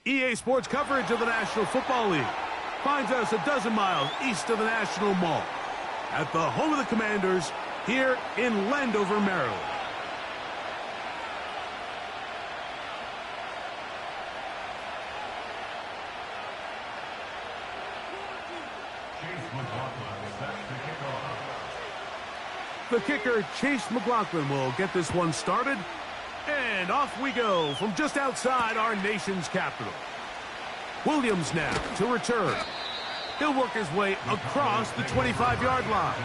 EA Sports coverage of the National Football League finds us a dozen miles east of the National Mall at the home of the Commanders here in Landover, Maryland. The kicker, Chase McLaughlin, will get this one started. And off we go from just outside our nation's capital. Williams now to return. He'll work his way across the 25-yard line.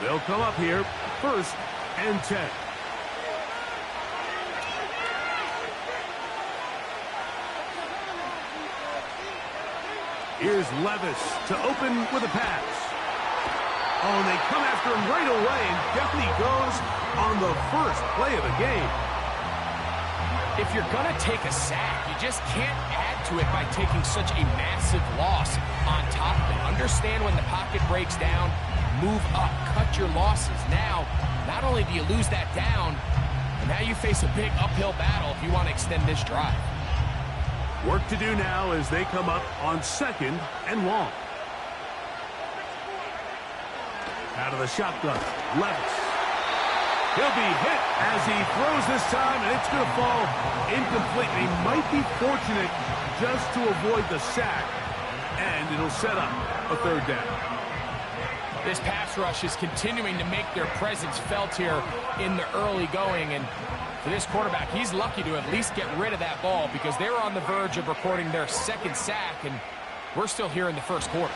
They'll come up here, 1st and 10. Here's Levis to open with a pass. Oh, and they come after him right away, and down he goes on the first play of the game. If you're going to take a sack, you just can't add to it by taking such a massive loss on top of it. Understand when the pocket breaks down, move up, cut your losses. Now, not only do you lose that down, but now you face a big uphill battle if you want to extend this drive. Work to do now as they come up on 2nd and long. Out of the shotgun, Levis. He'll be hit as he throws this time, and it's going to fall incomplete. He might be fortunate just to avoid the sack, and it'll set up a 3rd down. This pass rush is continuing to make their presence felt here in the early going, and for this quarterback, he's lucky to at least get rid of that ball because they were on the verge of recording their 2nd sack, and we're still here in the 1st quarter.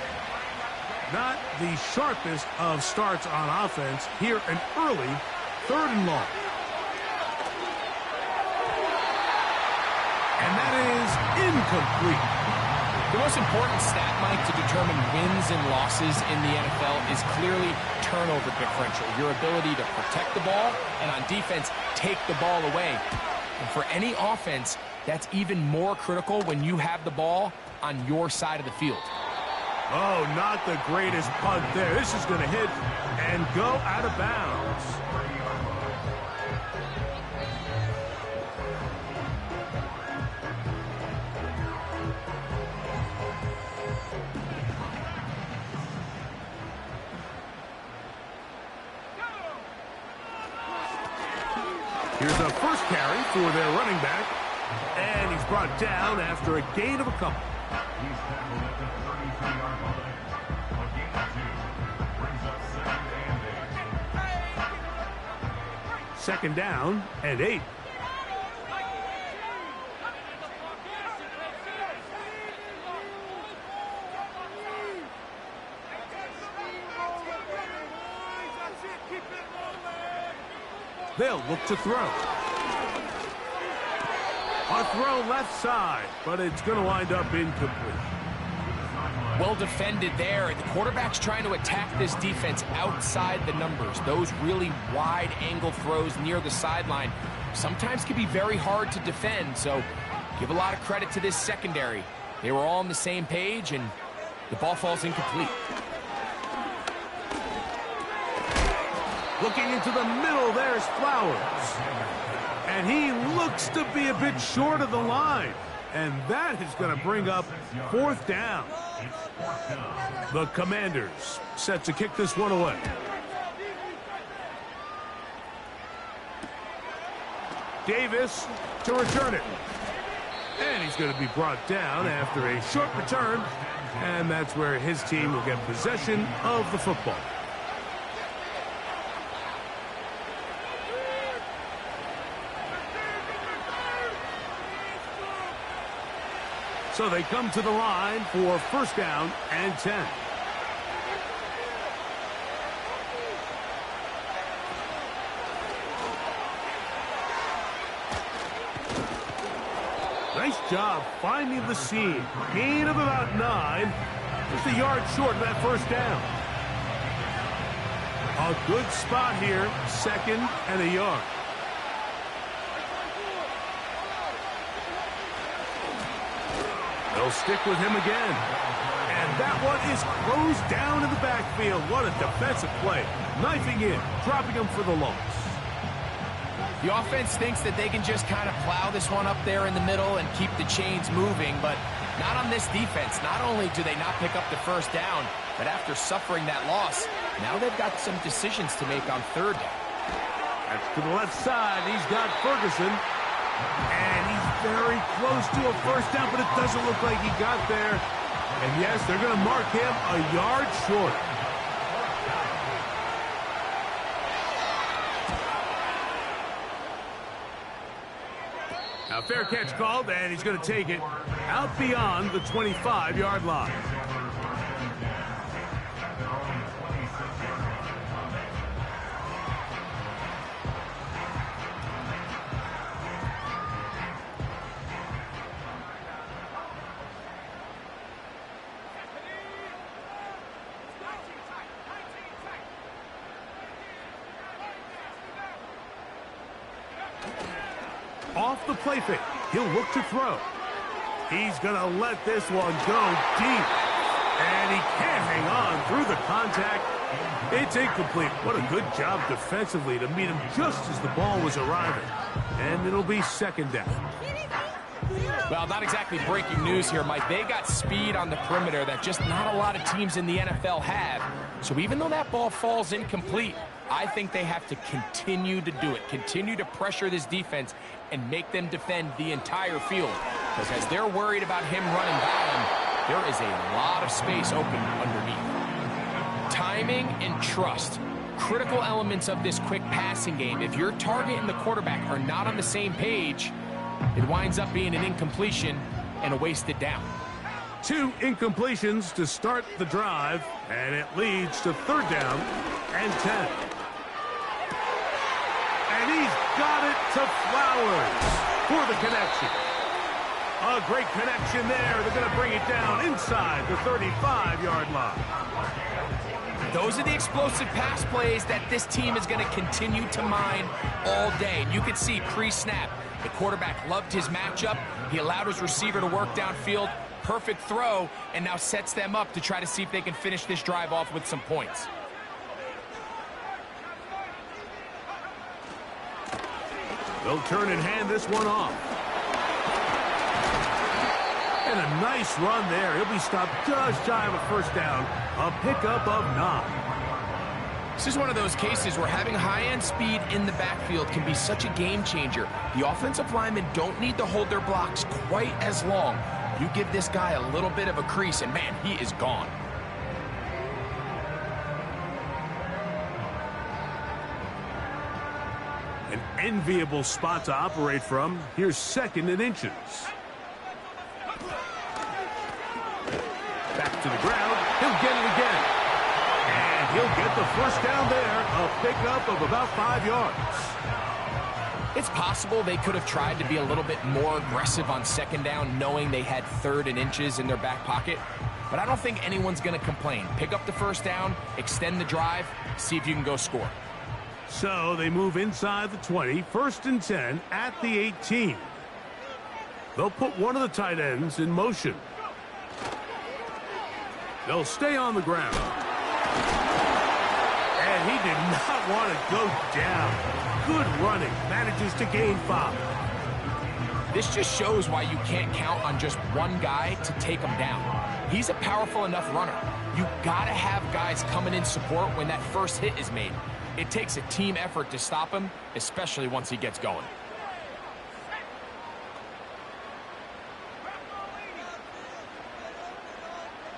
Not the sharpest of starts on offense. Here an early 3rd and long. And that is incomplete. The most important stat, Mike, to determine wins and losses in the NFL is clearly turnover differential, your ability to protect the ball and on defense take the ball away. And for any offense, that's even more critical when you have the ball on your side of the field. Oh, not the greatest punt there. This is going to hit and go out of bounds. Here's a 1st carry for their running back, and he's brought down after a gain of a couple. He's tackled at the 33-yard line. A gain of 2. Brings up 2nd and 8. 2nd down and 8. They'll look to throw. A throw left side, but it's going to wind up incomplete. Well defended there. The quarterback's trying to attack this defense outside the numbers. Those really wide angle throws near the sideline sometimes can be very hard to defend, so give a lot of credit to this secondary. They were all on the same page, and the ball falls incomplete. Looking into the middle, there's Flowers. And he looks to be a bit short of the line. And that is going to bring up 4th down. The Commanders set to kick this one away. Davis to return it. And he's going to be brought down after a short return. And that's where his team will get possession of the football. So they come to the line for 1st down and 10. Nice job finding the seam. Gain of about 9. Just a yard short of that 1st down. A good spot here. 2nd and a yard. They'll stick with him again. And That one is closed down in the backfield. What a defensive play. Knifing in, dropping him for the loss. The offense thinks that they can just kind of plow this one up there in the middle and keep the chains moving, but not on this defense. Not only do they not pick up the first down, but after suffering that loss, now they've got some decisions to make on third down. That's to the left side. He's got Ferguson. And he's very close to a first down, but it doesn't look like he got there. And yes, they're going to mark him a yard short. Now, fair catch called, and he's going to take it out beyond the 25-yard line. Off the play fake, he'll look to throw. He's going to let this one go deep. And he can't hang on through the contact. It's incomplete. What a good job defensively to meet him just as the ball was arriving. And it'll be second down. Well, not exactly breaking news here, Mike. They got speed on the perimeter that just not a lot of teams in the NFL have. So even though that ball falls incomplete, I think they have to continue to do it, continue to pressure this defense and make them defend the entire field. Because as they're worried about him running by them, there is a lot of space open underneath. Timing and trust, critical elements of this quick passing game. If your target and the quarterback are not on the same page, it winds up being an incompletion and a wasted down. 2 incompletions to start the drive, and it leads to third down and 10. And he's got it to Flowers for the connection. A great connection there. They're going to bring it down inside the 35-yard line. Those are the explosive pass plays that this team is going to continue to mine all day. And you can see pre-snap, the quarterback loved his matchup. He allowed his receiver to work downfield. Perfect throw, and now sets them up to try to see if they can finish this drive off with some points. They'll turn and hand this one off. And a nice run there. He'll be stopped just shy of a first down. A pickup of 9. This is one of those cases where having high-end speed in the backfield can be such a game changer. The offensive linemen don't need to hold their blocks quite as long. You give this guy a little bit of a crease, and man, he is gone. An enviable spot to operate from. Here's second and inches. Back to the ground. He'll get it again. And he'll get the first down there. A pickup of about 5 yards. It's possible they could have tried to be a little bit more aggressive on second down, knowing they had third and inches in their back pocket. But I don't think anyone's going to complain. Pick up the first down, extend the drive, see if you can go score. So they move inside the 20, first and 10 at the 18. They'll put one of the tight ends in motion. They'll stay on the ground. And he did not want to go down. Good running, manages to gain 5. This just shows why you can't count on just one guy to take him down. He's a powerful enough runner. You gotta have guys coming in support when that first hit is made. It takes a team effort to stop him, especially once he gets going.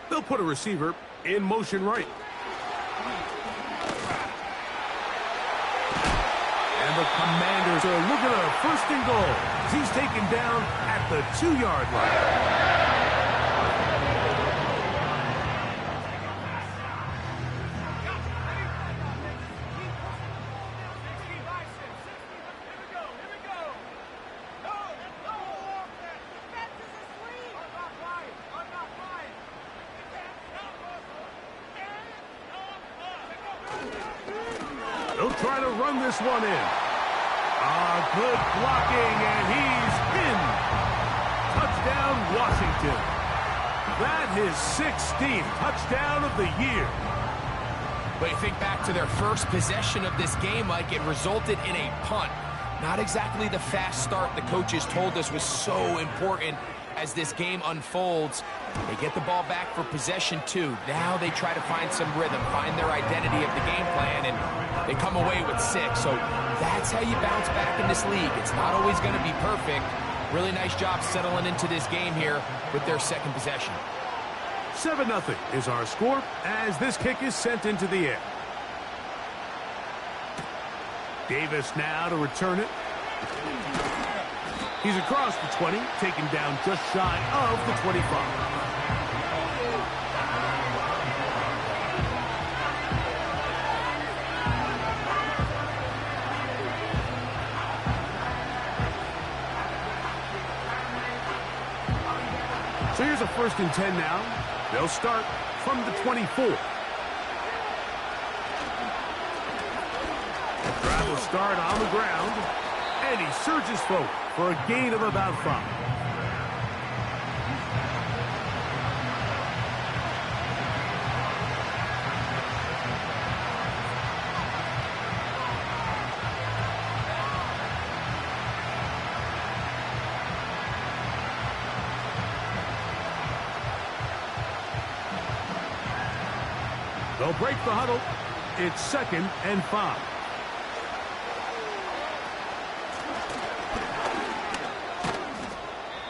They'll put a receiver in motion right. And the Commanders are looking at a first and goal. He's taken down at the 2-yard line. They'll try to run this one in. Good blocking, and he's in. Touchdown, Washington. That his 16th touchdown of the year. But you think back to their first possession of this game, Mike, it resulted in a punt. Not exactly the fast start the coaches told us was so important as this game unfolds. They get the ball back for possession 2. Now they try to find some rhythm, find their identity of the game plan, and they come away with 6. So that's how you bounce back in this league. It's not always going to be perfect. Really nice job settling into this game here with their second possession. 7-0 is our score as this kick is sent into the air. Davis now to return it. He's across the 20, taken down just shy of the 25. So here's a 1st and 10 now. They'll start from the 24. Drive will start on the ground, and he surges forward for a gain of about 5. They'll break the huddle. It's 2nd and 5.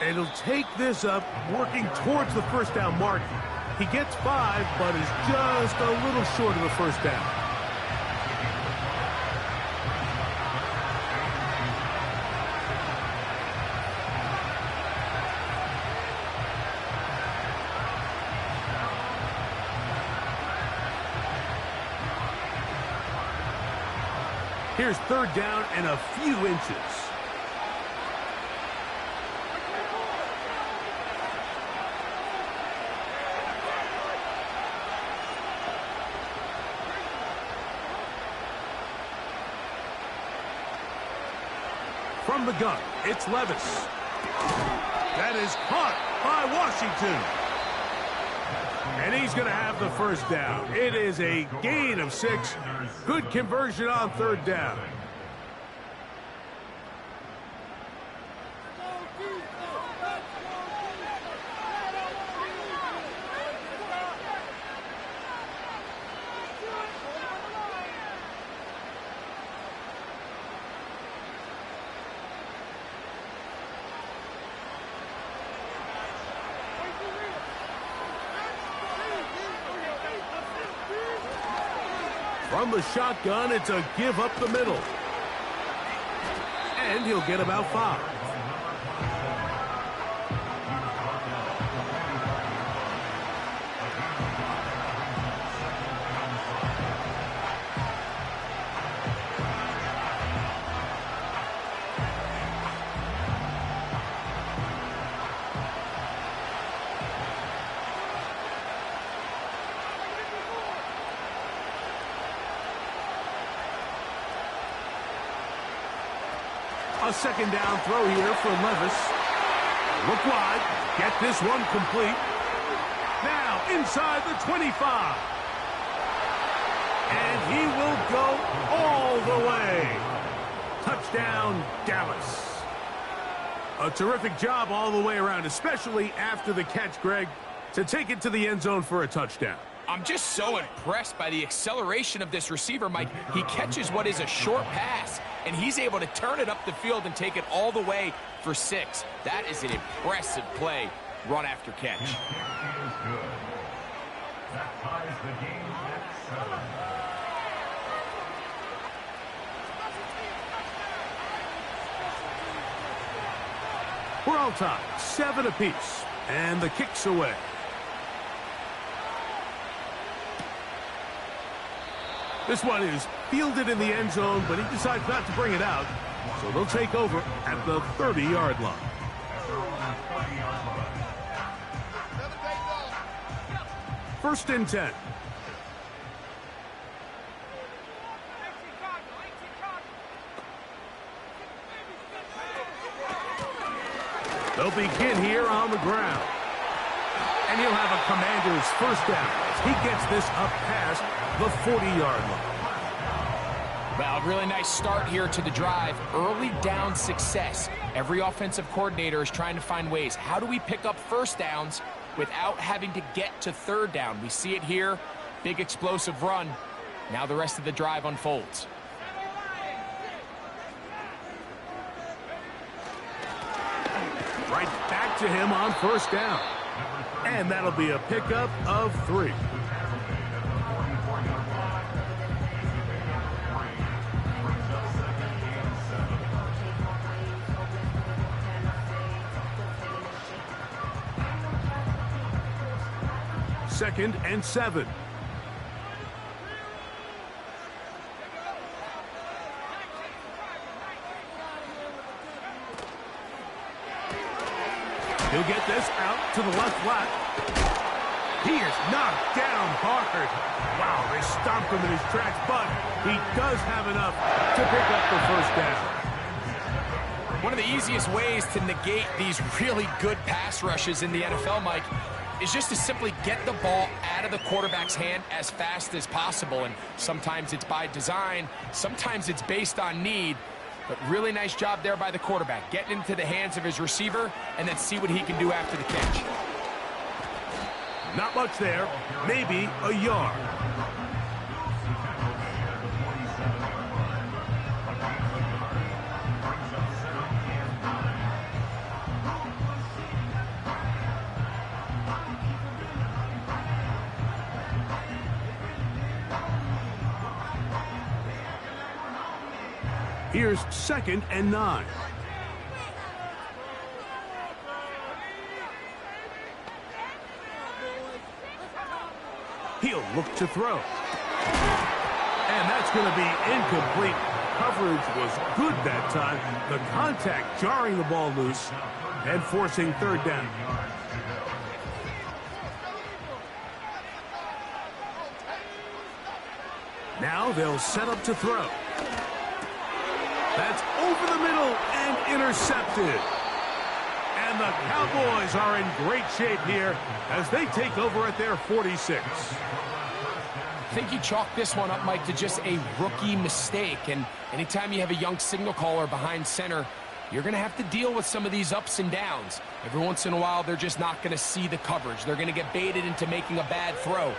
And he'll take this up, working towards the 1st down mark. He gets 5, but is just a little short of the 1st down. Here's 3rd down and a few inches. From the gun, it's Levis. That is caught by Washington. And he's going to have the 1st down. It is a gain of 6. Good conversion on 3rd down. From the shotgun, it's a give up the middle. And he'll get about 5. A 2nd down throw here for Levis. Look wide. Get this one complete. Now inside the 25. And he will go all the way. Touchdown, Dallas. A terrific job all the way around, especially after the catch, Greg, to take it to the end zone for a touchdown. I'm just so impressed by the acceleration of this receiver, Mike. He catches what is a short pass, and he's able to turn it up the field and take it all the way for 6. That is an impressive play, run after catch. His kick is good. That ties the game at 7. We're all tied, 7 apiece, and the kick's away. This one is fielded in the end zone, but he decides not to bring it out. So they'll take over at the 30-yard line. 1st and 10. They'll begin here on the ground. And he'll have a Commander's first down as he gets this up past the 40-yard line. Well, really nice start here to the drive. Early down success. Every offensive coordinator is trying to find ways. How do we pick up first downs without having to get to third down? We see it here. Big explosive run. Now the rest of the drive unfolds. Right back to him on first down. And that'll be a pickup of 3. Second and 7. He'll get this out to the left flat. He is knocked down hard. Wow, they stomped him in his tracks, but he does have enough to pick up the first down. One of the easiest ways to negate these really good pass rushes in the NFL, Mike, is just to simply get the ball out of the quarterback's hand as fast as possible. And sometimes it's by design, sometimes it's based on need. But really nice job there by the quarterback, getting into the hands of his receiver and then see what he can do after the catch. Not much there, maybe a yard. Here's second and 9. He'll look to throw. And that's going to be incomplete. Coverage was good that time. The contact jarring the ball loose and forcing third down. Now they'll set up to throw. That's over the middle and intercepted. And the Cowboys are in great shape here as they take over at their 46. I think you chalk this one up, Mike, to just a rookie mistake. And anytime you have a young signal caller behind center, you're going to have to deal with some of these ups and downs. Every once in a while, they're just not going to see the coverage. They're going to get baited into making a bad throw.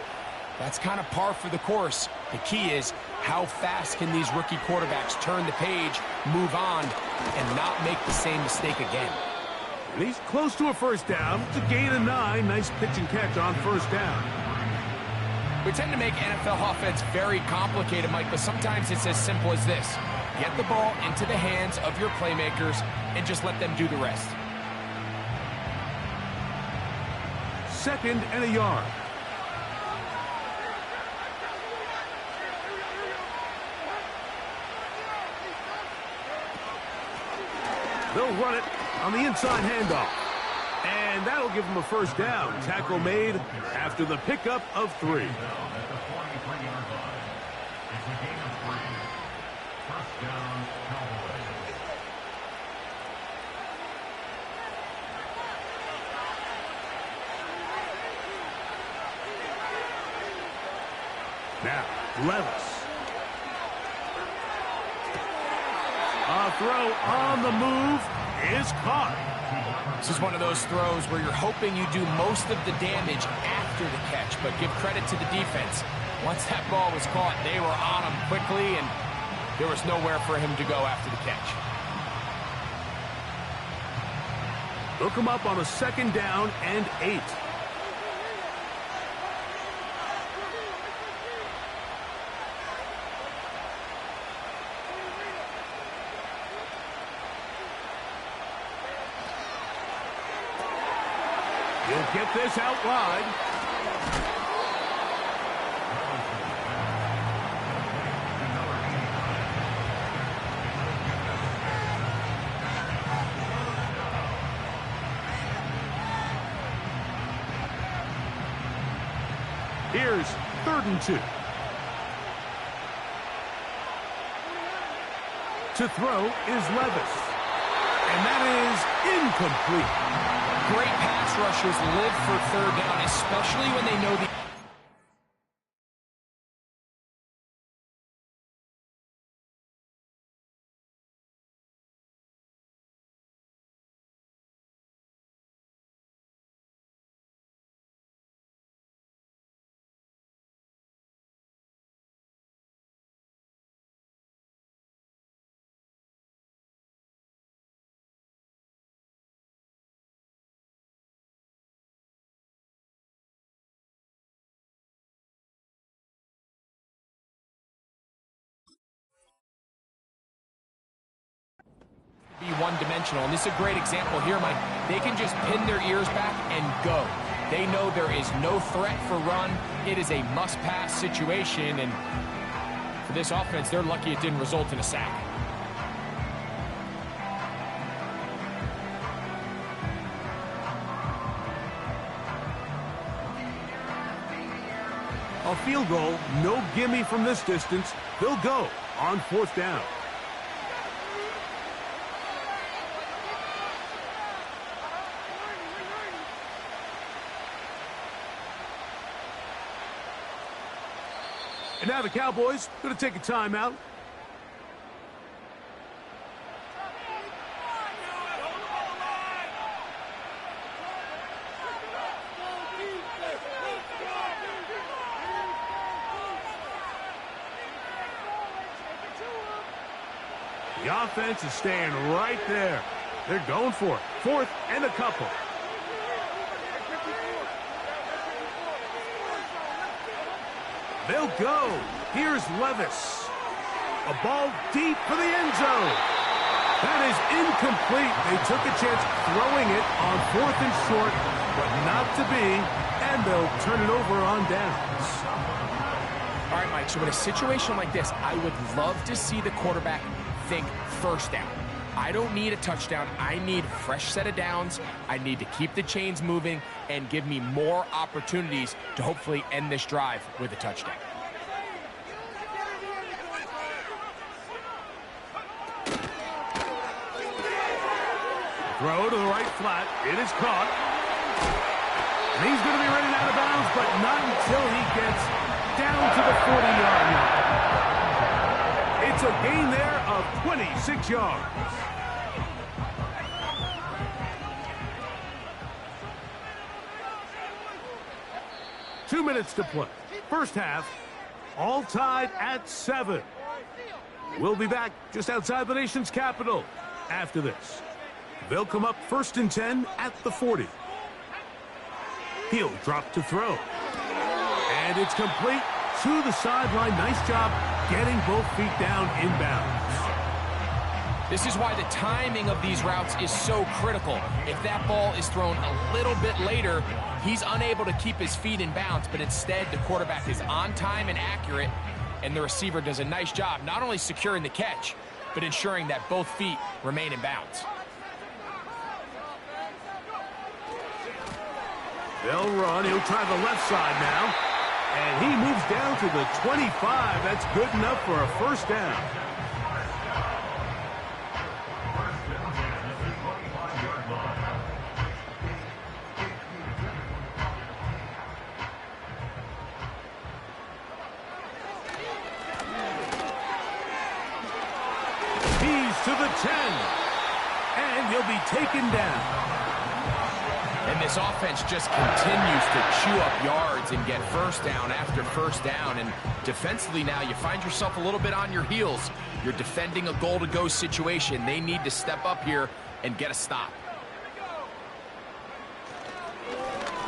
That's kind of par for the course. The key is how fast can these rookie quarterbacks turn the page, move on, and not make the same mistake again. And he's close to a first down. It's a gain of 9. Nice pitch and catch on first down. We tend to make NFL offense very complicated, Mike, but sometimes it's as simple as this. Get the ball into the hands of your playmakers and just let them do the rest. Second and a yard. They'll run it on the inside handoff. And that'll give them a first down. Tackle made after the pickup of 3. Now, Levis. A throw on the move is caught. This is one of those throws where you're hoping you do most of the damage after the catch, but give credit to the defense. Once that ball was caught, they were on him quickly, and there was nowhere for him to go after the catch. Look him up on a second down and 8. He'll get this out wide. Here's 3rd and 2. To throw is Levis. And that is incomplete. great pass rushers live for third down, especially when they know the... be one-dimensional, and this is a great example here, Mike. They can just pin their ears back and go. They know there is no threat for run. It is a must-pass situation, and for this offense, they're lucky it didn't result in a sack. A field goal, no gimme from this distance. They'll go on 4th down. And now the Cowboys going to take a timeout. The offense is staying right there. They're going for it. 4th and a couple. They'll go. Here's Levis. A ball deep for the end zone. That is incomplete. They took a chance throwing it on 4th and short, but not to be, and they'll turn it over on downs. All right, Mike, so in a situation like this, I would love to see the quarterback think first down. I don't need a touchdown. I need a fresh set of downs. I need to keep the chains moving and give me more opportunities to hopefully end this drive with a touchdown. Throw to the right flat. It is caught. And he's going to be running out of bounds, but not until he gets down to the 40-yard line. It's a gain there of 26 yards. Two minutes to play. First half, all tied at 7. We'll be back just outside the nation's capital after this. They'll come up 1st and 10 at the 40. He'll drop to throw. And it's complete to the sideline. Nice job getting both feet down inbounds. This is why the timing of these routes is so critical. If that ball is thrown a little bit later, he's unable to keep his feet in bounds, but instead the quarterback is on time and accurate, and the receiver does a nice job not only securing the catch, but ensuring that both feet remain in bounds. They'll run. He'll try the left side now. And he moves down to the 25. That's good enough for a first down. He's to the 10. And he'll be taken down. And this offense just continues to chew up yards and get first down after first down. And defensively now, you find yourself a little bit on your heels. You're defending a goal-to-go situation. They need to step up here and get a stop.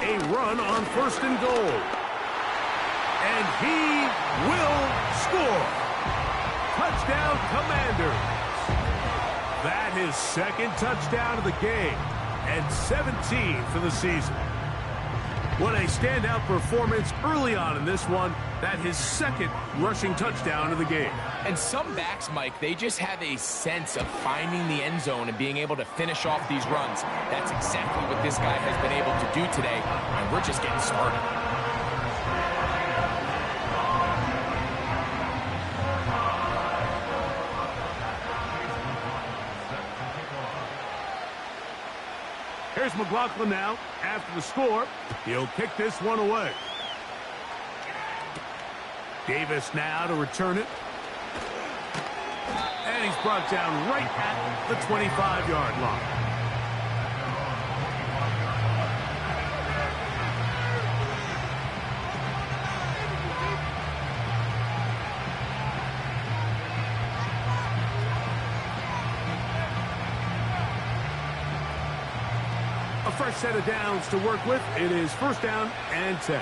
A run on 1st and goal. And he will score. Touchdown, Commanders. That is 2nd touchdown of the game. And 17 for the season. What a standout performance early on in this one. That his 2nd rushing touchdown of the game. And some backs, Mike, they just have a sense of finding the end zone and being able to finish off these runs. That's exactly what this guy has been able to do today, and we're just getting started. Here's McLaughlin now. After the score, he'll kick this one away. Davis now to return it. And he's brought down right at the 25-yard line. A fresh set of downs to work with. It is first down and 10.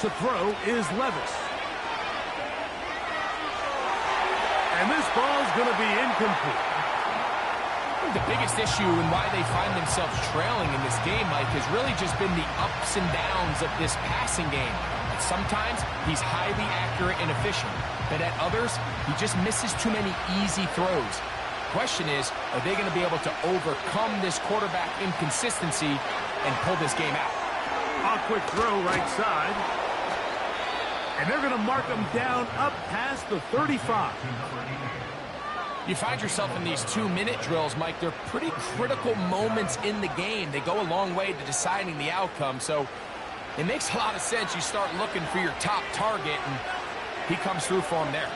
To throw is Levis. And this ball's going to be incomplete. The biggest issue and why they find themselves trailing in this game, Mike, has really just been the ups and downs of this passing game. Sometimes he's highly accurate and efficient, but at others, he just misses too many easy throws. Question is, are they going to be able to overcome this quarterback inconsistency and pull this game out? A quick throw right side. And they're going to mark him down up past the 35. You find yourself in these 2-minute drills, Mike. They're pretty critical moments in the game. They go a long way to deciding the outcome, so it makes a lot of sense. You start looking for your top target, and he comes through for him there.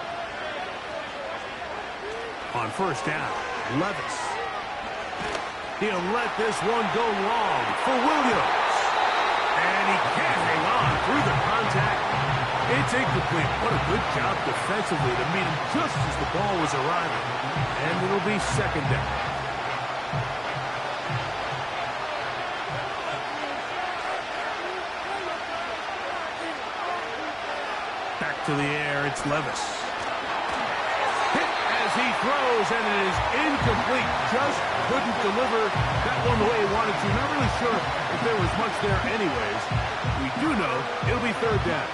On first down, Levis. He'll let this one go long for Williams. And he can't hang on through the contact. It's incomplete. What a good job defensively to meet him just as the ball was arriving. And it'll be second down. Back to the air, it's Levis. Hit as he throws, and it is incomplete. Just couldn't deliver that one the way he wanted to. Not really sure if there was much there anyways. We do know it'll be third down.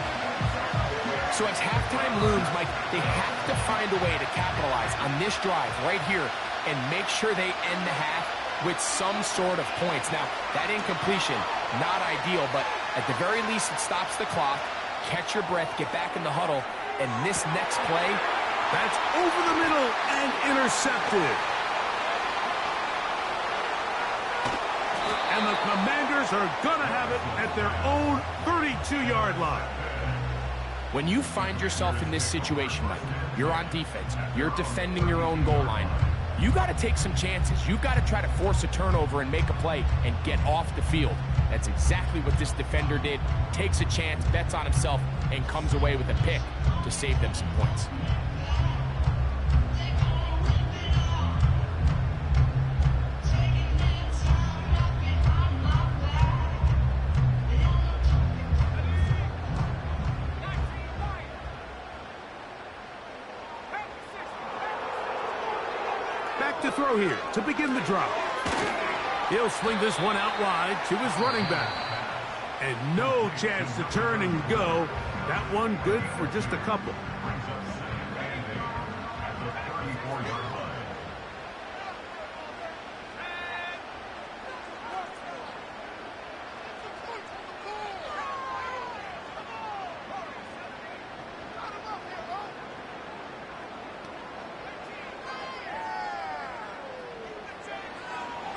So as halftime looms, Mike, they have to find a way to capitalize on this drive right here and make sure they end the half with some sort of points. Now, that incompletion, not ideal, but at the very least it stops the clock. Catch your breath, get back in the huddle, and this next play, that's over the middle and intercepted. And the Commanders are going to have it at their own 32-yard line. When you find yourself in this situation, Mike, you're on defense, you're defending your own goal line, you got to take some chances. You got to try to force a turnover and make a play and get off the field. That's exactly what this defender did. Takes a chance, bets on himself, and comes away with a pick to save them some points. To throw here to begin the drive. He'll swing this one out wide to his running back. And no chance to turn and go. That one good for just a couple.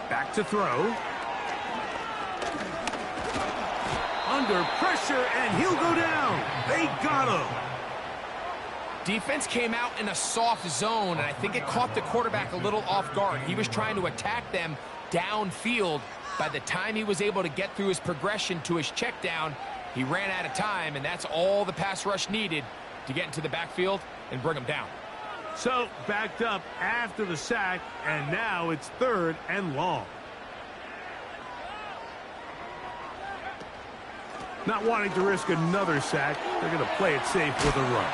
Back to throw. Under pressure, and he'll go down. They got him. Defense came out in a soft zone, and I think it caught the quarterback a little off guard. He was trying to attack them downfield. By the time he was able to get through his progression to his check down, he ran out of time, and that's all the pass rush needed to get into the backfield and bring him down. So, backed up after the sack, and now it's third and long. Not wanting to risk another sack, they're going to play it safe with a run.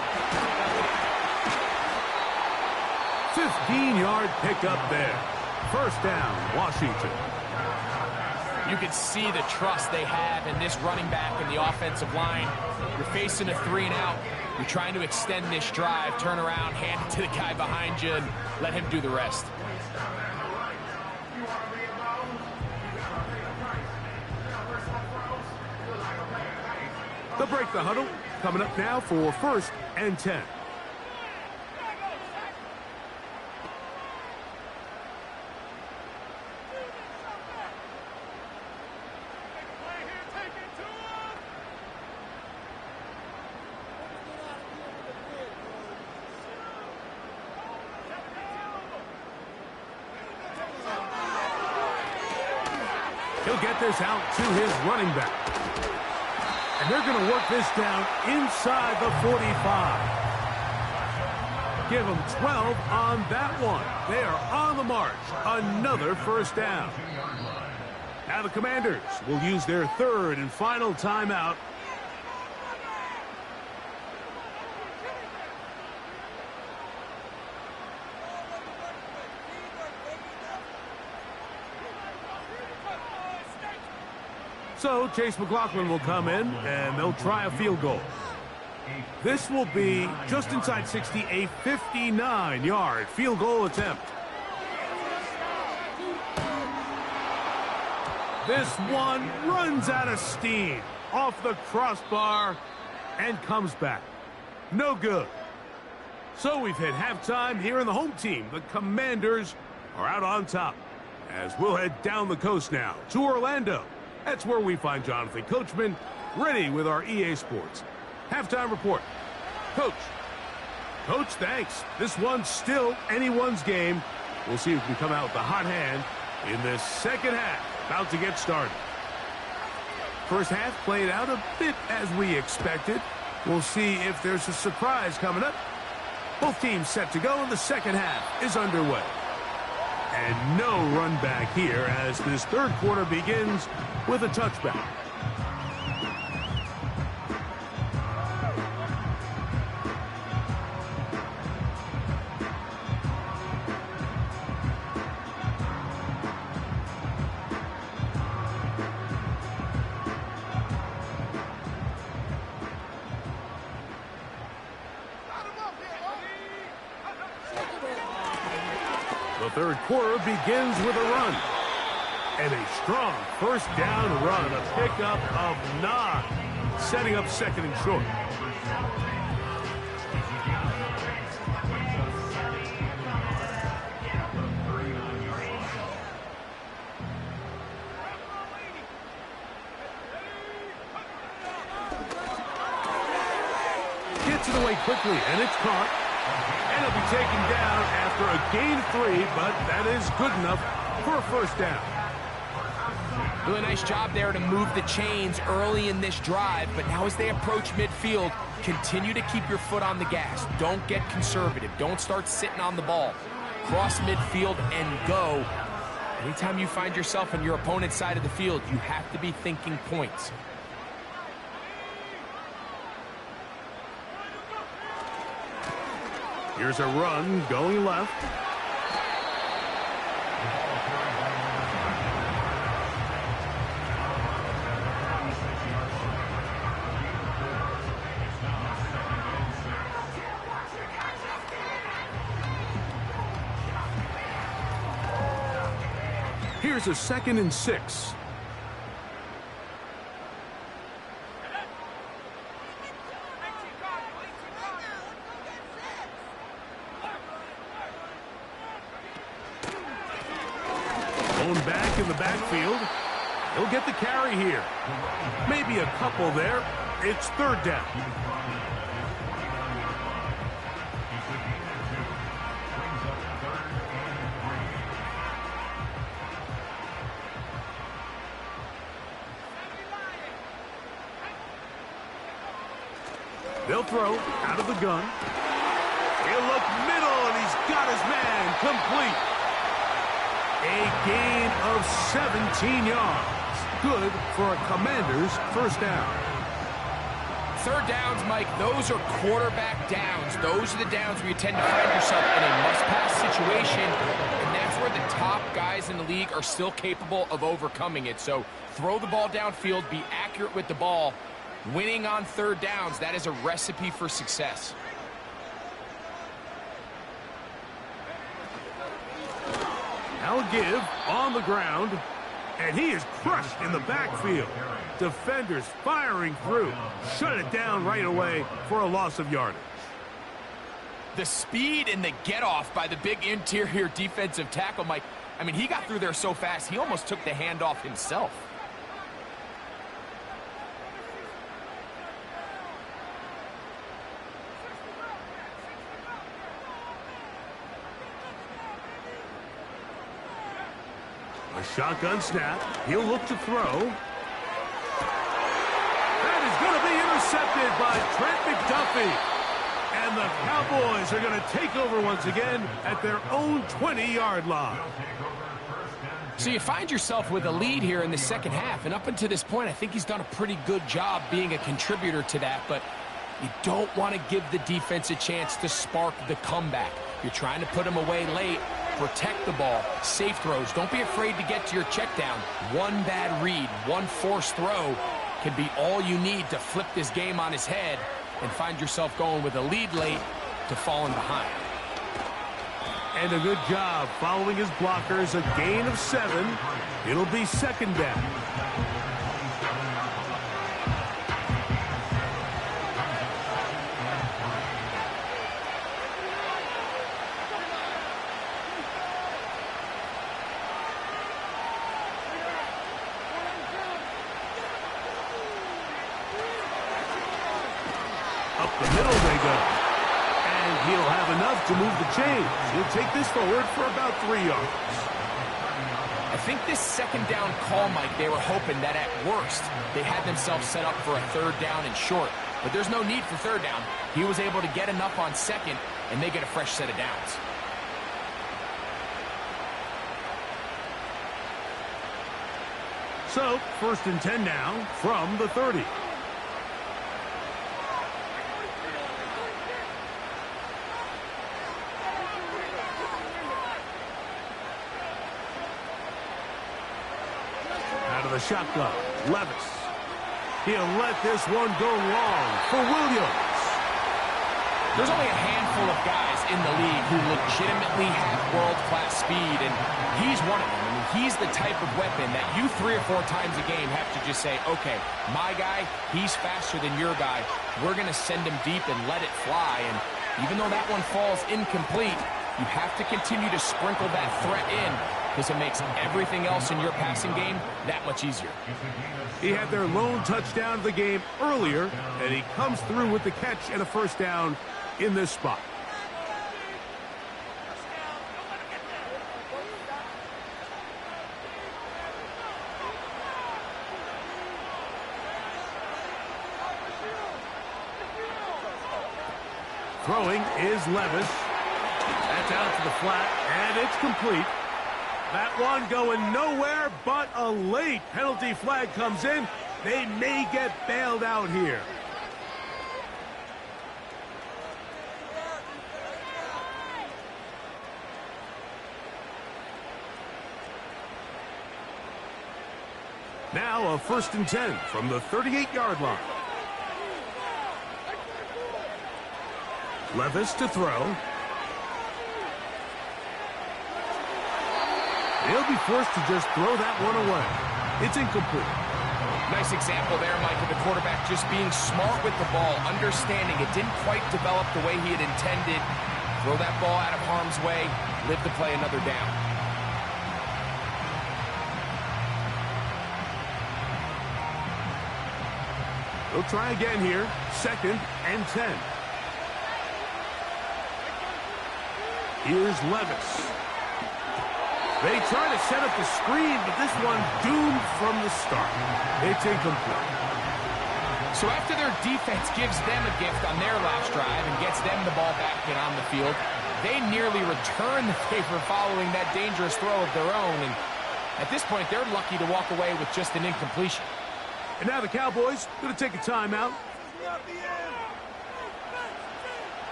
15-yard pickup there. First down, Washington. You can see the trust they have in this running back and the offensive line. You're facing a 3-and-out. You're trying to extend this drive, turn around, hand it to the guy behind you, and let him do the rest. They'll break the huddle. Coming up now for first and 10. He'll get this out to his running back. And they're going to work this down inside the 45. Give them 12 on that one. They are on the march. Another first down. Now the Commanders will use their third and final timeout. So Chase McLaughlin will come in, and they'll try a field goal. This will be just inside 60, a 59-yard field goal attempt. This one runs out of steam off the crossbar and comes back. No good. So we've hit halftime here in the home team. The Commanders are out on top as we'll head down the coast now to Orlando. That's where we find Jonathan Coachman ready with our EA Sports halftime report. Coach, thanks. This one's still anyone's game. We'll see if we come out with the hot hand in this second half. About to get started. First half played out a bit as we expected. We'll see if there's a surprise coming up. Both teams set to go, and the second half is underway. And no run back here as this third quarter begins with a touchback. The third quarter begins with a run. And a strong first down run, a pickup of 9, setting up second and short. Gets it away quickly, and it's caught. And it'll be taken down after a gain of 3, but that is good enough for a first down. Really nice job there to move the chains early in this drive, but now as they approach midfield, continue to keep your foot on the gas. Don't get conservative. Don't start sitting on the ball. Cross midfield and go. Anytime you find yourself on your opponent's side of the field, you have to be thinking points. Here's a run going left. Here's a 2nd and 6. Back in the backfield. He'll get the carry here. Maybe a couple there. It's third down. They'll throw out of the gun. He'll look middle, and he's got his man complete. A gain of 17 yards. Good for a Commander's first down. Third downs, Mike, those are quarterback downs. Those are the downs where you tend to find yourself in a must-pass situation, and that's where the top guys in the league are still capable of overcoming it. So throw the ball downfield, be accurate with the ball. Winning on third downs, that is a recipe for success. Now give on the ground, and he is crushed in the backfield. Defenders firing through. Shut it down right away for a loss of yardage. The speed and the get-off by the big interior defensive tackle, Mike. I mean, he got through there so fast, he almost took the handoff himself. A shotgun snap. He'll look to throw. That is going to be intercepted by Trent McDuffie. And the Cowboys are going to take over once again at their own 20-yard line. So you find yourself with a lead here in the second half, and up until this point, I think he's done a pretty good job being a contributor to that, but you don't want to give the defense a chance to spark the comeback. You're trying to put them away late, protect the ball, safe throws. Don't be afraid to get to your check down. One bad read, one forced throw can be all you need to flip this game on his head and find yourself going with a lead late to falling behind. And a good job following his blockers, a gain of 7. It'll be second down. Up the middle they go. And he'll have enough to move the chains. He'll take this forward for about 3 yards. I think this second down call, Mike, they were hoping that at worst they had themselves set up for a third down and short. But there's no need for third down. He was able to get enough on second, and they get a fresh set of downs. So, 1st and 10 now from the 30. Out of the shotgun, Levis. He'll let this one go long for Williams. There's only a handful of guys in the league who legitimately have world-class speed, and he's one of them. I mean, he's the type of weapon that you 3 or 4 times a game have to just say, okay, my guy, he's faster than your guy. We're going to send him deep and let it fly. And even though that one falls incomplete, you have to continue to sprinkle that threat in because it makes everything else in your passing game that much easier. He had their lone touchdown of the game earlier, and he comes through with the catch and a first down in this spot. Throwing is Levis. That's out to the flat, and it's complete. That one going nowhere, but a late penalty flag comes in. They may get bailed out here. Now a 1st and 10 from the 38-yard line. Levis to throw. He'll be forced to just throw that one away. It's incomplete. Nice example there, Mike, of the quarterback just being smart with the ball, understanding it didn't quite develop the way he had intended. Throw that ball out of harm's way, live to play another down. We'll try again here. 2nd and 10. Here's Levis. They try to set up the screen, but this one doomed from the start. It's incomplete. So after their defense gives them a gift on their last drive and gets them the ball back and on the field, they nearly return the favor following that dangerous throw of their own. And at this point, they're lucky to walk away with just an incompletion. And now the Cowboys going to take a timeout.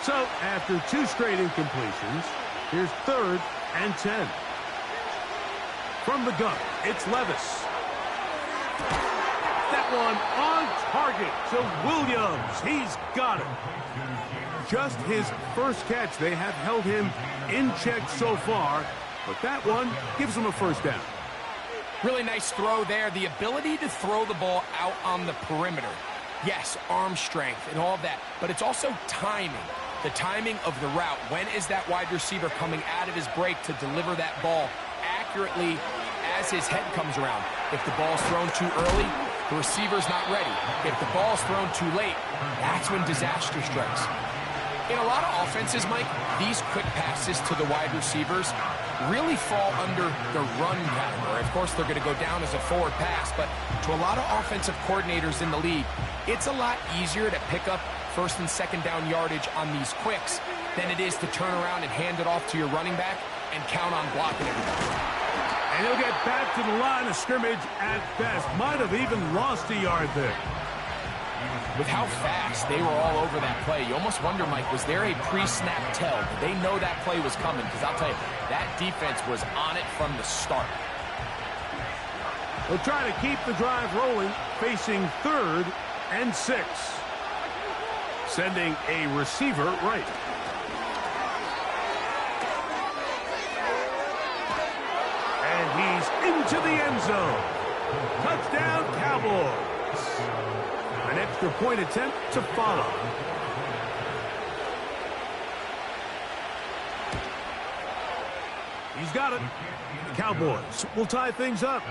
So, after 2 straight incompletions, here's 3rd and 10. From the gun, it's Levis. That one on target to Williams. He's got it. Just his first catch. They have held him in check so far, but that one gives him a first down. Really nice throw there. The ability to throw the ball out on the perimeter. Yes, arm strength and all of that, but it's also timing. The timing of the route. When is that wide receiver coming out of his break to deliver that ball accurately as his head comes around? If the ball's thrown too early, the receiver's not ready. If the ball's thrown too late, that's when disaster strikes. In a lot of offenses, Mike, these quick passes to the wide receivers, really fall under the run category. Of course, they're going to go down as a forward pass, but to a lot of offensive coordinators in the league, it's a lot easier to pick up first and second down yardage on these quicks than it is to turn around and hand it off to your running back and count on blocking everybody. And he'll get back to the line of scrimmage at best. Might have even lost a yard there. With how fast they were all over that play, you almost wonder, Mike, was there a pre-snap tell? Did they know that play was coming? Because I'll tell you, that defense was on it from the start. They'll try to keep the drive rolling, facing 3rd and 6. Sending a receiver right. And he's into the end zone. Touchdown, Cowboys. An extra point attempt to follow. He's got it. The Cowboys will tie things up.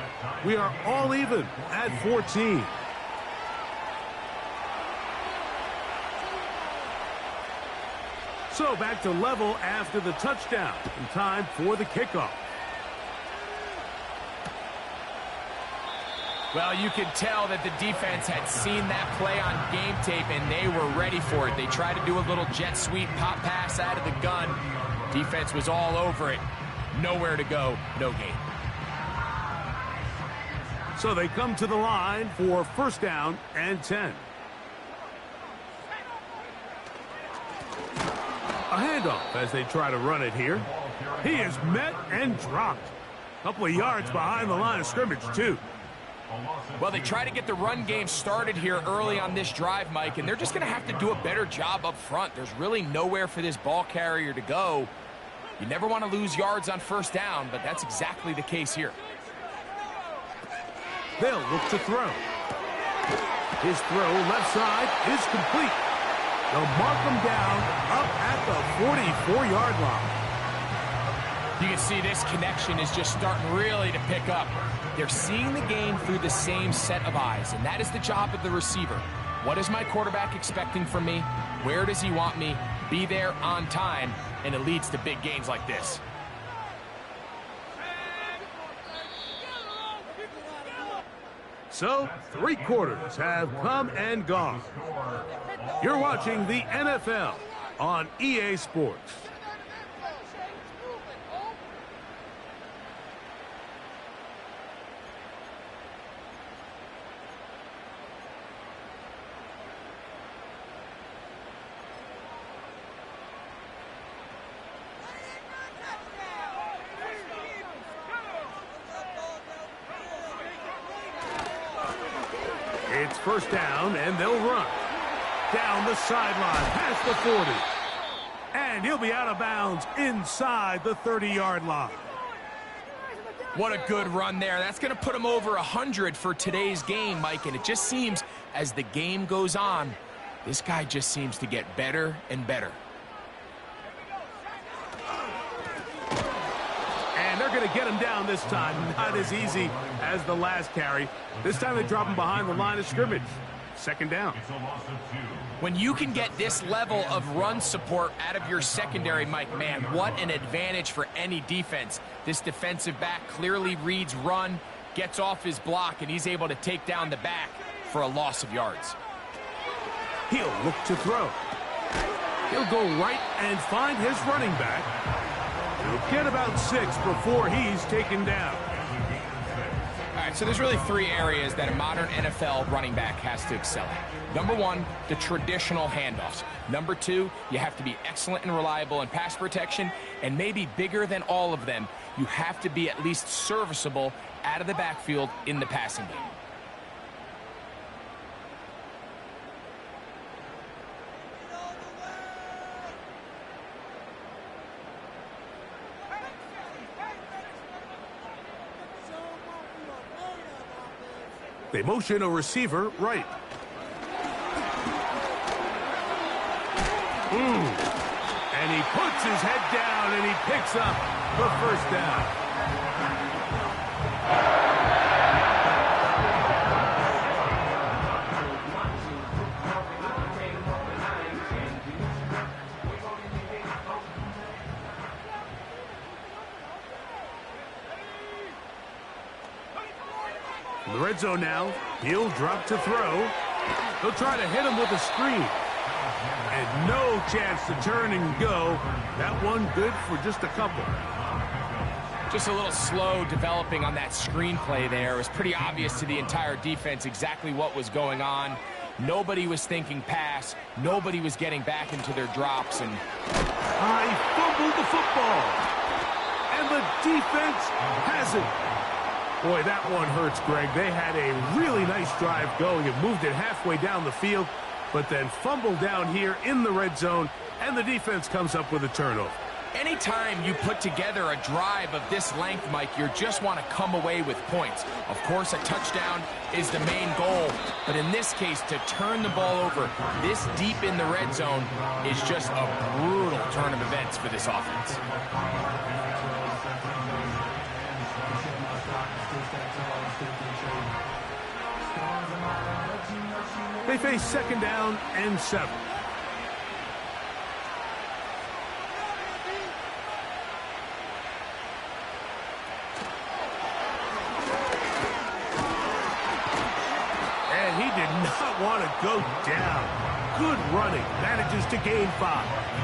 We are all even at 14. So back to level after the touchdown. And time for the kickoff. Well, you could tell that the defense had seen that play on game tape, and they were ready for it. They tried to do a little jet sweep pop pass out of the gun. Defense was all over it. Nowhere to go, no gain. So they come to the line for 1st down and 10. A handoff as they try to run it here. He is met and dropped. A couple of yards behind the line of scrimmage, too. Well, they try to get the run game started here early on this drive, Mike, and they're just going to have to do a better job up front. There's really nowhere for this ball carrier to go. You never want to lose yards on 1st down, but that's exactly the case here. They'll look to throw. His throw left side is complete. They'll mark him down up at the 44-yard line. You can see this connection is just starting really to pick up. They're seeing the game through the same set of eyes, and that is the job of the receiver. What is my quarterback expecting from me? Where does he want me? Be there on time, and it leads to big gains like this. So, 3 quarters have come and gone. You're watching the NFL on EA Sports. It's 1st down, and they'll run. Down the sideline, past the 40. And he'll be out of bounds inside the 30-yard line. What a good run there. That's going to put him over 100 for today's game, Mike. And it just seems, as the game goes on, this guy just seems to get better and better. And they're going to get him down this time. Not as easy as the last carry. This time they drop him behind the line of scrimmage. 2nd down. When you can get this level of run support out of your secondary, Mike, man, what an advantage for any defense. This defensive back clearly reads run, gets off his block, and he's able to take down the back for a loss of yards. He'll look to throw. He'll go right and find his running back. He'll get about 6 before he's taken down. All right, so there's really 3 areas that a modern NFL running back has to excel at. Number 1, the traditional handoffs. Number 2, you have to be excellent and reliable in pass protection. And maybe bigger than all of them, you have to be at least serviceable out of the backfield in the passing game. They motion a receiver right. And he puts his head down and he picks up the 1st down. red zone now. He'll drop to throw. He'll try to hit him with a screen. And no chance to turn and go. That one good for just a couple. Just a little slow developing on that screenplay there. It was pretty obvious to the entire defense exactly what was going on. Nobody was thinking pass. Nobody was getting back into their drops. And he fumbled the football. And the defense has it. Boy, that one hurts, Greg. They had a really nice drive going and moved it halfway down the field, but then fumbled down here in the red zone, and the defense comes up with a turnover. Anytime you put together a drive of this length, Mike, you just want to come away with points. Of course, a touchdown is the main goal, but in this case, to turn the ball over this deep in the red zone is just a brutal turn of events for this offense. They face second down and 7. And he did not want to go down. Good running. Manages to gain 5.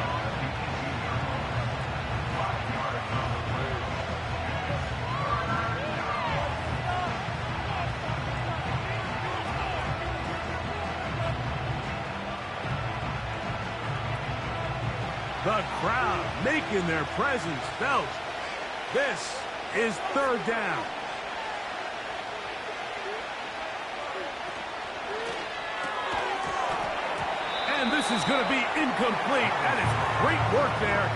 The crowd making their presence felt. This is third down. And this is going to be incomplete. That is great work there.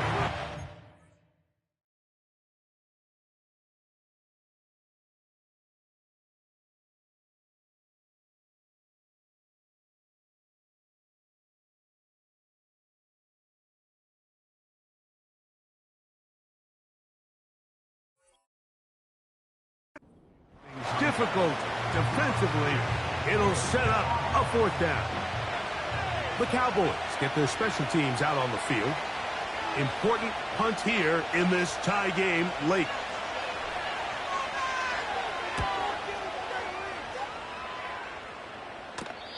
Difficult defensively. It'll set up a fourth down. The Cowboys get their special teams out on the field. Important punt here in this tie game late.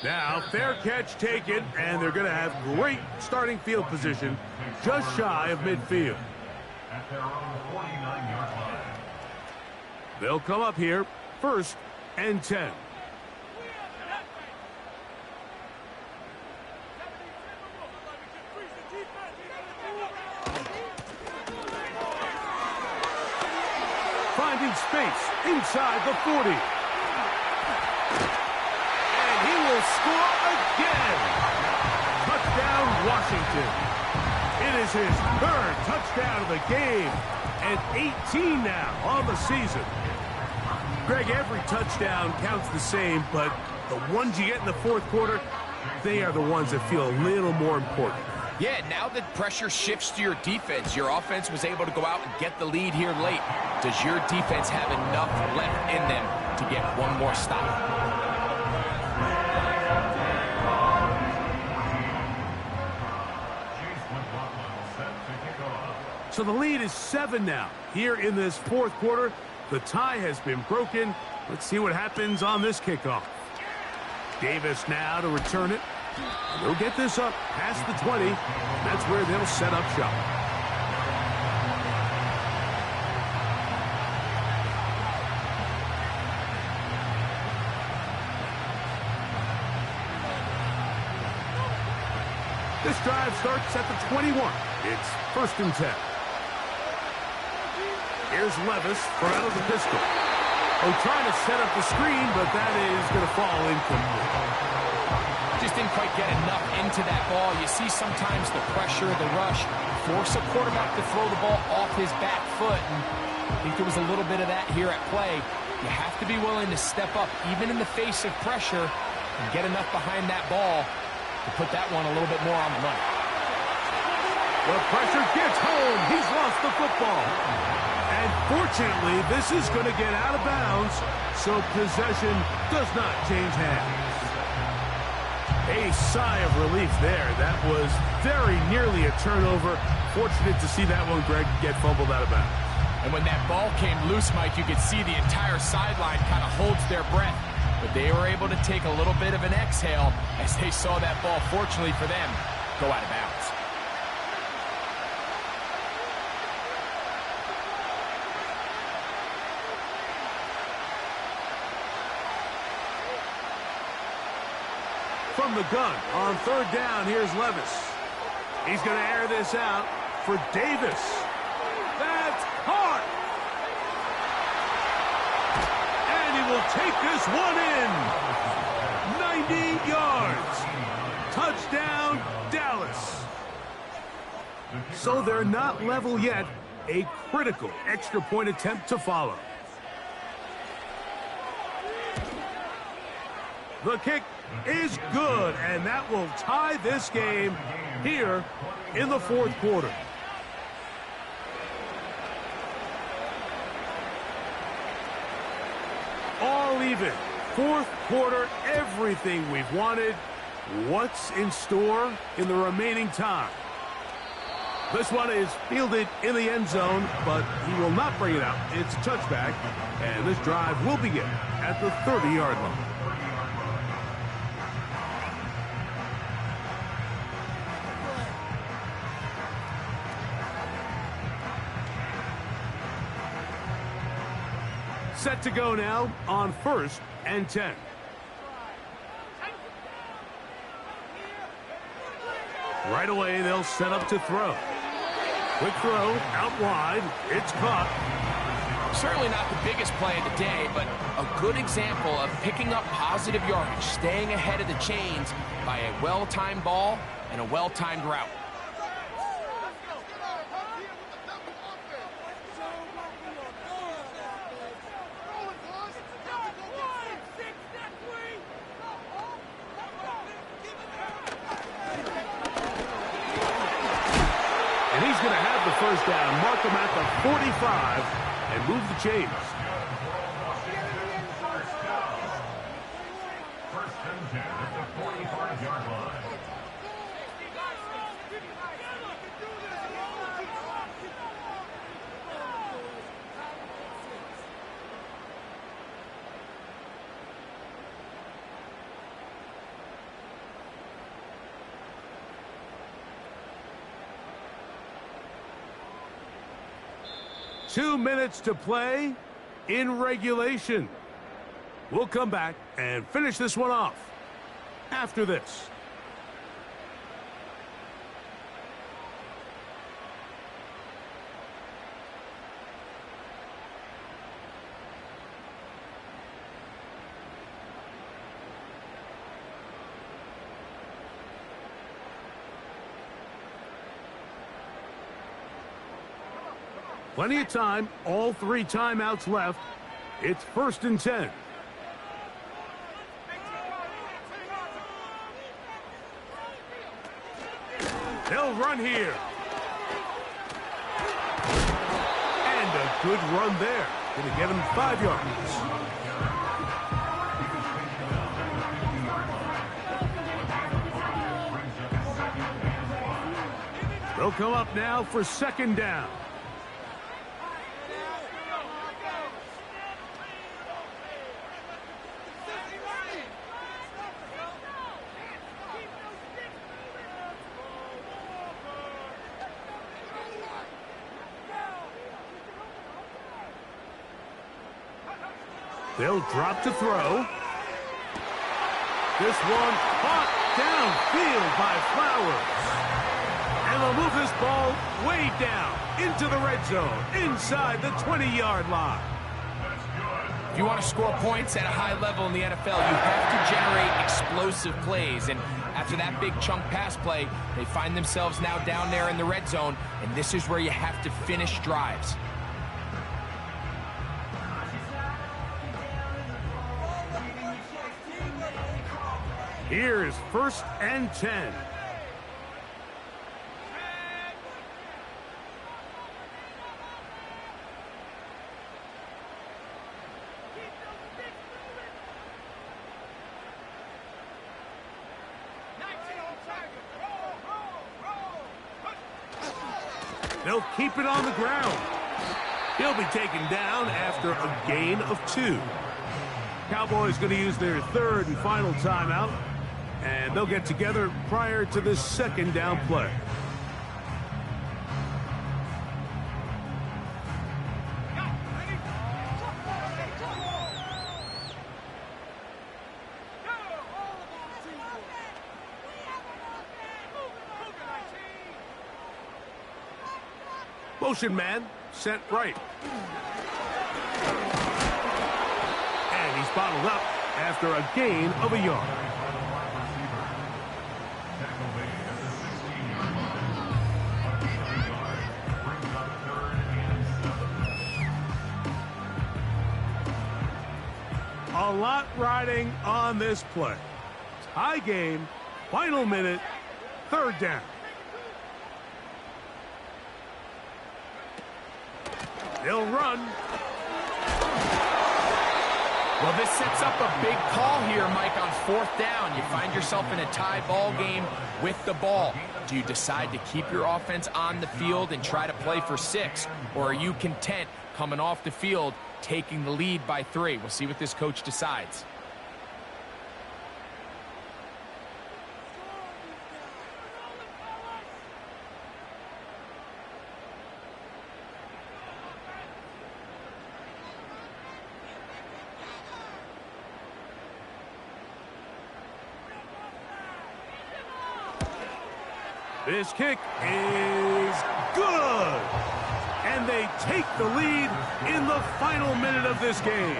Now, fair catch taken, and they're going to have great starting field position just shy of midfield. At their own 49-yard line. They'll come up here, 1st and 10. Finding space inside the 40. And he will score again. Touchdown, Washington. It is his 3rd touchdown of the game, and 18 now on the season. Greg, every touchdown counts the same, but the ones you get in the 4th quarter, they are the ones that feel a little more important. Yeah, now that pressure shifts to your defense, your offense was able to go out and get the lead here late. Does your defense have enough left in them to get one more stop? So the lead is 7 now. Here in this 4th quarter, the tie has been broken. Let's see what happens on this kickoff. Davis now to return it. They'll get this up past the 20. That's where they'll set up shop. This drive starts at the 21. It's 1st and 10. Here's Levis from out of the pistol. Oh, trying to set up the screen, but that is going to fall incomplete. Just didn't quite get enough into that ball. You see sometimes the pressure, the rush, force a quarterback to throw the ball off his back foot. And I think there was a little bit of that here at play. You have to be willing to step up, even in the face of pressure, and get enough behind that ball to put that one a little bit more on the money. The pressure gets home. He's lost the football. And fortunately, this is going to get out of bounds, so possession does not change hands. A sigh of relief there. That was very nearly a turnover. Fortunate to see that one, Greg, get fumbled out of bounds. And when that ball came loose, Mike, you could see the entire sideline kind of holds their breath. but they were able to take a little bit of an exhale as they saw that ball, fortunately for them, go out of bounds. From the gun on third down, here's Levis. He's going to air this out for Davis. That's caught. And he will take this one in. 90 yards. Touchdown, Dallas. So they're not level yet. A critical extra point attempt to follow. The kick is good, and that will tie this game here in the fourth quarter. All even. Fourth quarter, everything we've wanted. What's in store in the remaining time? This one is fielded in the end zone, but he will not bring it out. It's a touchback, and this drive will begin at the 30-yard line. Set to go now on 1st and 10. Right away, they'll set up to throw. Quick throw, out wide. It's caught. Certainly not the biggest play of the day, but a good example of picking up positive yardage, staying ahead of the chains by a well-timed ball and a well-timed route. And he's going to have the first down, mark him at the 45, and move the chains. First and 10 at the 45-yard line. Two minutes to play in regulation. We'll come back and finish this one off after this. Plenty of time, all 3 timeouts left. It's 1st and 10. They'll run here. And a good run there. Going to get him 5 yards. They'll come up now for 2nd down. They'll drop to throw. This one caught downfield by Flowers. And they'll move this ball way down into the red zone, inside the 20-yard line. If you want to score points at a high level in the NFL, you have to generate explosive plays. And after that big chunk pass play, they find themselves now down there in the red zone, and this is where you have to finish drives. Here is 1st and 10. They'll keep it on the ground. He'll be taken down after a gain of 2. Cowboys going to use their third and final timeout, and they'll get together prior to this second down play. Motion man sent right. And he's bottled up after a gain of a yard. A lot riding on this play. Tie game, final minute, third down. He'll run. Well, this sets up a big call here, Mike, on fourth down. You find yourself in a tie ball game with the ball. Do you decide to keep your offense on the field and try to play for 6? Or are you content coming off the field, taking the lead by 3? We'll see what this coach decides. This kick is good. And they take the lead in the final minute of this game.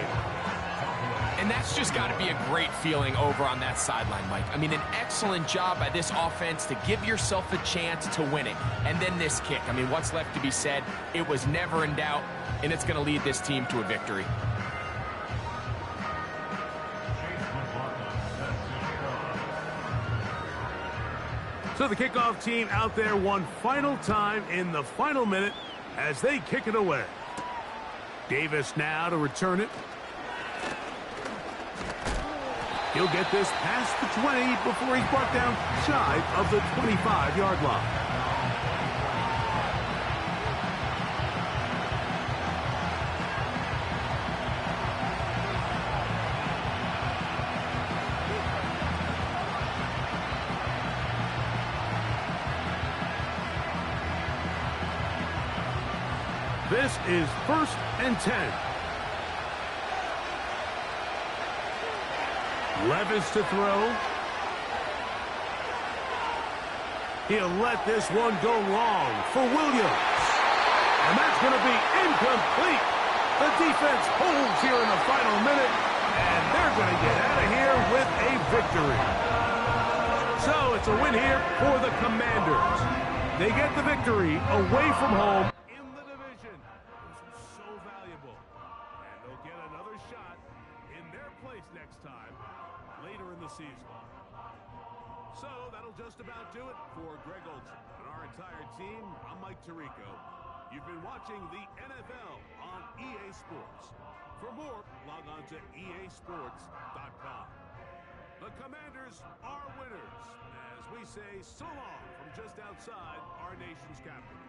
And that's just got to be a great feeling over on that sideline, Mike. I mean, an excellent job by this offense to give yourself a chance to win it. And then this kick. I mean, what's left to be said? It was never in doubt, and it's going to lead this team to a victory. So the kickoff team out there one final time in the final minute as they kick it away. Davis now to return it. He'll get this past the 20 before he's brought down shy of the 25-yard line. This is 1st and 10. Levis to throw. He'll let this one go long for Williams. And that's going to be incomplete. The defense holds here in the final minute, and they're going to get out of here with a victory. So it's a win here for the Commanders. They get the victory away from home. Next time, later in the season. So that'll just about do it for Greg Olson and our entire team. I'm Mike Tirico. You've been watching the NFL on EA Sports. For more, log on to easports.com. The Commanders are winners as we say so long from just outside our nation's capital.